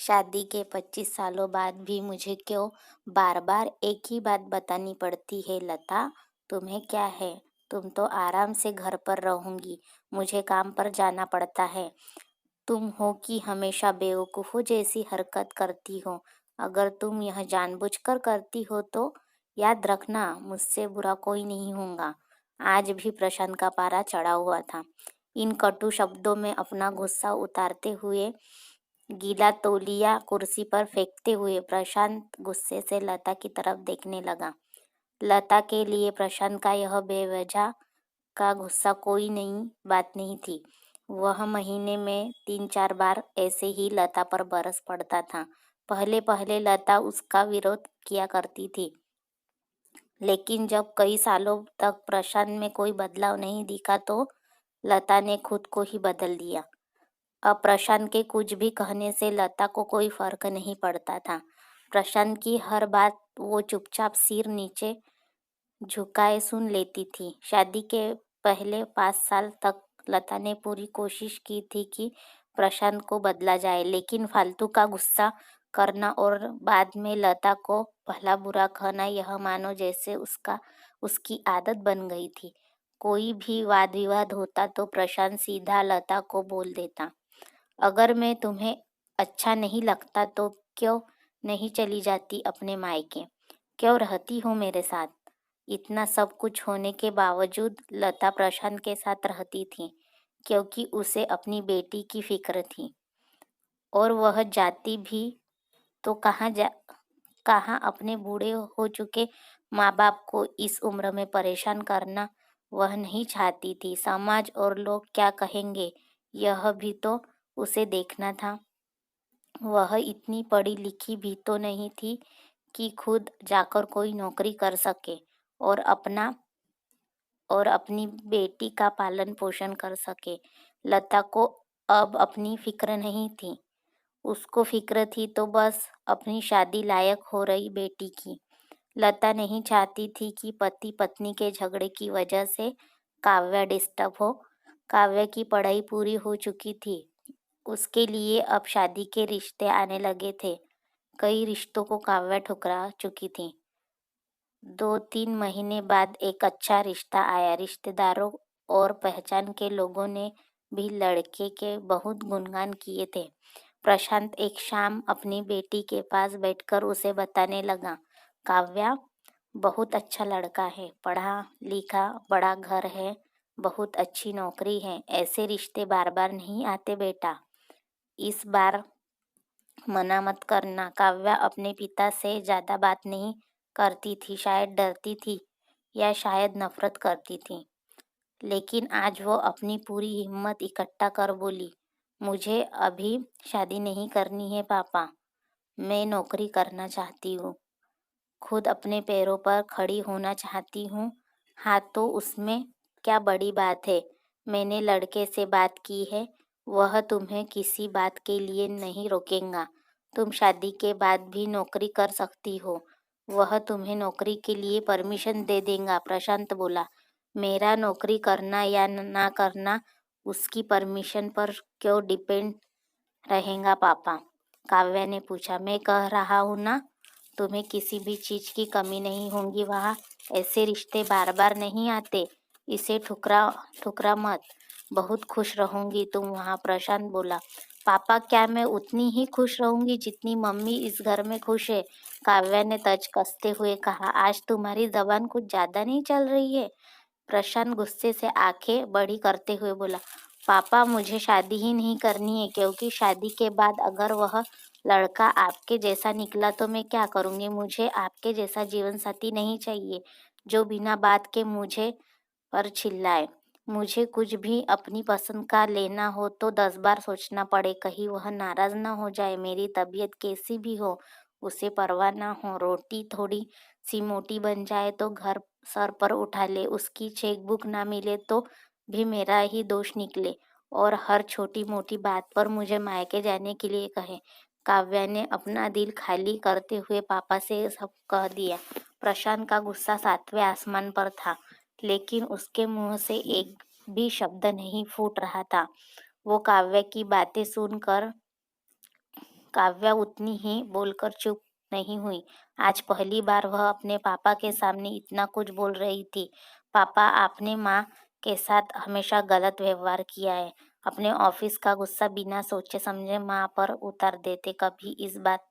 शादी के 25 सालों बाद भी मुझे क्यों बार बार एक ही बात बतानी पड़ती है लता। तुम्हें क्या है? तुम तो आराम से घर पर रहूंगी, मुझे काम पर जाना पड़ता है। तुम हो कि हमेशा बेवकूफ़ों जैसी हरकत करती हो। अगर तुम यह जानबूझकर करती हो तो याद रखना, मुझसे बुरा कोई नहीं होगा। आज भी प्रशांत का पारा चढ़ा हुआ था। इन कटु शब्दों में अपना गुस्सा उतारते हुए गीला तौलिया कुर्सी पर फेंकते हुए प्रशांत गुस्से से लता की तरफ देखने लगा। लता के लिए प्रशांत का यह बेवजह का गुस्सा कोई नई बात नहीं थी। वह महीने में 3-4 बार ऐसे ही लता पर बरस पड़ता था। पहले पहले लता उसका विरोध किया करती थी, लेकिन जब कई सालों तक प्रशांत में कोई बदलाव नहीं दिखा तो लता ने खुद को ही बदल दिया। अब प्रशांत के कुछ भी कहने से लता को कोई फर्क नहीं पड़ता था। प्रशांत की हर बात वो चुपचाप सिर नीचे झुकाए सुन लेती थी। शादी के पहले 5 साल तक लता ने पूरी कोशिश की थी कि प्रशांत को बदला जाए, लेकिन फालतू का गुस्सा करना और बाद में लता को भला बुरा कहना यह मानो जैसे उसकी आदत बन गई थी। कोई भी वाद विवाद होता तो प्रशांत सीधा लता को बोल देता, अगर मैं तुम्हें अच्छा नहीं लगता तो क्यों नहीं चली जाती अपने मायके, क्यों रहती हो मेरे साथ। इतना सब कुछ होने के बावजूद लता प्रशांत के साथ रहती थी, क्योंकि उसे अपनी बेटी की फिक्र थी। और वह जाती भी तो कहाँ अपने बूढ़े हो चुके माँ बाप को इस उम्र में परेशान करना वह नहीं चाहती थी। समाज और लोग क्या कहेंगे यह भी तो उसे देखना था। वह इतनी पढ़ी लिखी भी तो नहीं थी कि खुद जाकर कोई नौकरी कर सके और अपनी बेटी का पालन पोषण कर सके। लता को अब अपनी फिक्र नहीं थी, उसको फिक्र थी तो बस अपनी शादी लायक हो रही बेटी की। लता नहीं चाहती थी कि पति पत्नी के झगड़े की वजह से काव्या डिस्टर्ब हो। काव्या की पढ़ाई पूरी हो चुकी थी, उसके लिए अब शादी के रिश्ते आने लगे थे। कई रिश्तों को काव्या ठुकरा चुकी थी। 2-3 महीने बाद एक अच्छा रिश्ता आया। रिश्तेदारों और पहचान के लोगों ने भी लड़के के बहुत गुणगान किए थे। प्रशांत एक शाम अपनी बेटी के पास बैठकर उसे बताने लगा, काव्या बहुत अच्छा लड़का है, पढ़ा लिखा, बड़ा घर है, बहुत अच्छी नौकरी है। ऐसे रिश्ते बार बार नहीं आते बेटा, इस बार मना मत करना। काव्या अपने पिता से ज्यादा बात नहीं करती थी, शायद डरती थी या शायद नफरत करती थी। लेकिन आज वो अपनी पूरी हिम्मत इकट्ठा कर बोली, मुझे अभी शादी नहीं करनी है पापा, मैं नौकरी करना चाहती हूँ, खुद अपने पैरों पर खड़ी होना चाहती हूँ। हाँ तो उसमें क्या बड़ी बात है। मैंने लड़के से बात की है, वह तुम्हें किसी बात के लिए नहीं रोकेगा। तुम शादी के बाद भी नौकरी कर सकती हो, वह तुम्हें नौकरी के लिए परमिशन दे देगा। प्रशांत बोला, मेरा नौकरी करना या ना करना उसकी परमिशन पर क्यों डिपेंड रहेगा पापा। काव्या ने पूछा, मैं कह रहा हूँ ना, तुम्हें किसी भी चीज की कमी नहीं होगी वहाँ। ऐसे रिश्ते बार बार नहीं आते, इसे ठुकरा ठुकरा मत, बहुत खुश रहूंगी तुम वहाँ। प्रशांत बोला, पापा क्या मैं उतनी ही खुश रहूंगी जितनी मम्मी इस घर में खुश है। काव्या ने तर्ज कसते हुए कहा, आज तुम्हारी जबान कुछ ज्यादा नहीं चल रही है। प्रशांत गुस्से से आंखें बड़ी करते हुए बोला, पापा मुझे शादी ही नहीं करनी है, क्योंकि शादी के बाद अगर वह लड़का आपके जैसा निकला तो मैं क्या करूँगी। मुझे आपके जैसा जीवन साथी नहीं चाहिए जो बिना बात के मुझे पर चिल्लाए। मुझे कुछ भी अपनी पसंद का लेना हो तो 10 बार सोचना पड़े, कहीं वह नाराज ना हो जाए। मेरी तबीयत कैसी भी हो उसे परवाह ना हो, रोटी थोड़ी सी मोटी बन जाए तो घर सर पर उठा ले, उसकी चेकबुक ना मिले तो भी मेरा ही दोष निकले, और हर छोटी मोटी बात पर मुझे मायके जाने के लिए कहे। काव्या ने अपना दिल खाली करते हुए पापा से सब कह दिया। प्रशांत का गुस्सा 7वें आसमान पर था, लेकिन उसके मुंह से एक भी शब्द नहीं फूट रहा था। वो काव्या की बातें सुनकर काव्या उतनी ही बोलकर चुप नहीं हुई। आज पहली बार वह अपने पापा के सामने इतना कुछ बोल रही थी। पापा, आपने माँ के साथ हमेशा गलत व्यवहार किया है। अपने ऑफिस का गुस्सा बिना सोचे समझे माँ पर उतार देते। कभी इस बात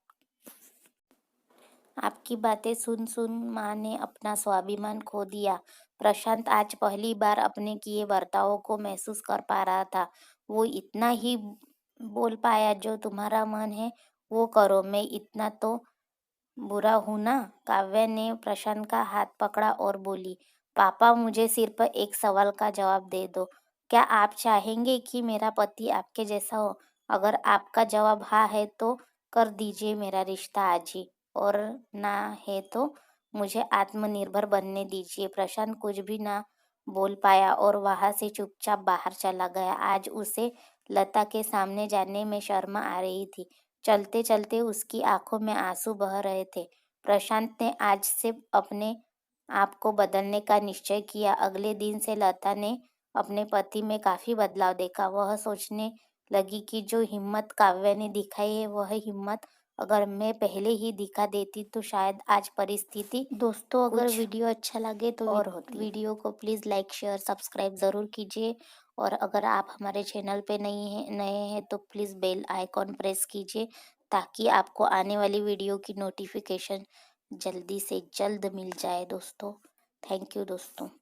आपकी बातें सुन सुन माँ ने अपना स्वाभिमान खो दिया। प्रशांत आज पहली बार अपने किए बर्तावों को महसूस कर पा रहा था। वो इतना ही बोल पाया, जो तुम्हारा मन है वो करो, मैं इतना तो बुरा हूं ना? काव्या ने प्रशांत का हाथ पकड़ा और बोली, पापा, मुझे सिर्फ एक सवाल का जवाब दे दो। क्या आप चाहेंगे कि मेरा पति आपके जैसा हो? अगर आपका जवाब हाँ है तो कर दीजिए मेरा रिश्ता आज ही, और ना है तो मुझे आत्मनिर्भर बनने दीजिए। प्रशांत कुछ भी ना बोल पाया और वहां से चुपचाप बाहर चला गया। आज उसे लता के सामने जाने में शर्म आ रही थी। चलते चलते उसकी आंखों में आंसू बह रहे थे। प्रशांत ने आज से अपने आप को बदलने का निश्चय किया। अगले दिन से लता ने अपने पति में काफी बदलाव देखा। वह सोचने लगी कि जो हिम्मत काव्या ने दिखाई है, वह हिम्मत अगर मैं पहले ही दिखा देती तो शायद आज परिस्थिति दोस्तों, अगर वीडियो अच्छा लगे तो और होती। वीडियो को प्लीज़ लाइक शेयर सब्सक्राइब ज़रूर कीजिए, और अगर आप हमारे चैनल पे नए हैं तो प्लीज़ बेल आइकॉन प्रेस कीजिए, ताकि आपको आने वाली वीडियो की नोटिफिकेशन जल्दी से जल्द मिल जाए दोस्तों। थैंक यू दोस्तों।